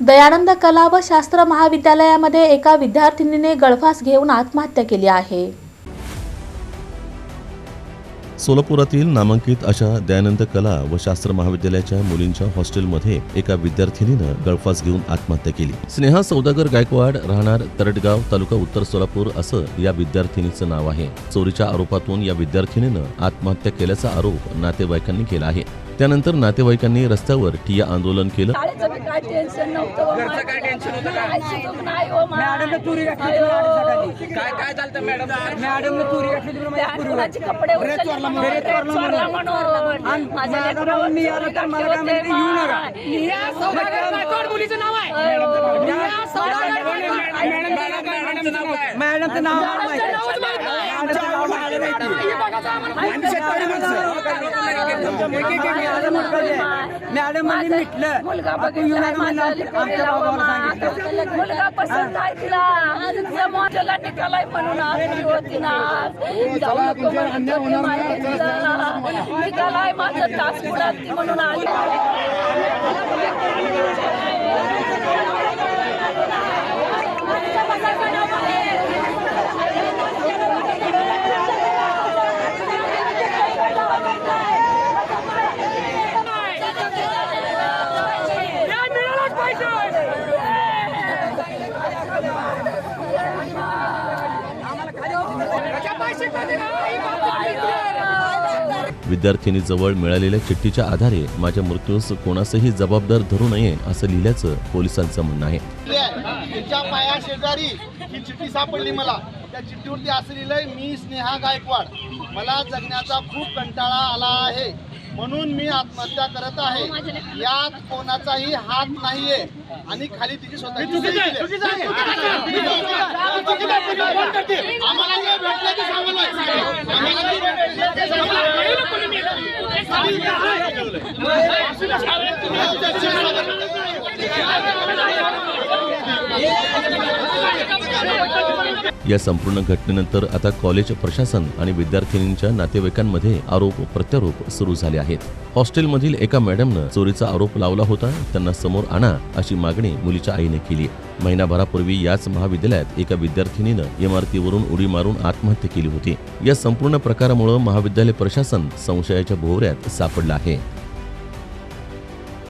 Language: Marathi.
दयानंद कला व शास्त्र महाविद्यालयामध्ये एका विद्यार्थिनीने गळफास घेऊन आत्महत्या केली आहे। सोलापुरातील नामांकित अशा दयानंद कला व शास्त्र महाविद्यालयाच्या मुलींच्या हॉस्टेलमध्ये एका विद्यार्थिनीनं गळफास घेऊन आत्महत्या केली। स्नेहा सौदागर गायकवाड, राहणार तरटगाव, तालुका उत्तर सोलापूर असं या विद्यार्थिनीचं नाव आहे। चोरीच्या आरोपातून या विद्यार्थिनीनं आत्महत्या केल्याचा आरोप नातेवाईकांनी केला आहे। त्यानंतर नातेवाईकांनी रस्त्यावर ठिय्या आंदोलन केलं। काय टेन्शन नव्हतं, घरचं काय टेन्शन होतं का? नाही हो मॅडमने तुरी घातली काय चालतं मॅडम? मॅडमने तुरी घातली कोणाचे कपडे चोरला म्हणून माझ्या लेकरावर मी आलो तर मला काय म्हणते येऊ नका। निया सौदागर गायकवाड मुलीचं नाव आहे। निया सौदागर मॅडमचं नाव काय? मॅडमचं नाव मॅडम म्हणजे मिटलं मुलगा पसंत आहे तिला, जमाला निघालाय म्हणून आली होती ना, जाऊ नको निघालाय माझं तास उडाली म्हणून आली। विद्यार्थिनीजवळ मिळालेल्या चिठ्ठीच्या आधारे माझ्या मृत्यूस कोणासही जबाबदार धरू नये असं लिहिल्याचं पोलिसांचं म्हणणं आहे। तिच्या पाया शेजारी ही चिठ्ठी सापडली मला। त्या चिठ्ठीवरती असं लिहिलंय, मी स्नेहा गायकवाड, मला जगण्याचा खूप कंटाळा आला आहे म्हणून मी आत्महत्या करत आहे। यात कोणाचाही हात नाहीये आणि खाली तिची स्वतःची या संपूर्ण घटनेनंतर आता कॉलेज प्रशासन आणि विद्यार्थिनींच्या नातेवाईकांमध्ये आरोप प्रत्यारोप सुरू झाले आहेत। हॉस्टेलमधील एका मॅडमनं चोरीचा आरोप लावला होता, त्यांना समोर आणा अशी मागणी मुलीच्या आईने केली। महिनाभरापूर्वी याच महाविद्यालयात एका विद्यार्थिनीनं इमारतीवरून उडी मारून आत्महत्या केली होती। या संपूर्ण प्रकारामुळे महाविद्यालय प्रशासन संशयाच्या भोवऱ्यात सापडलं आहे।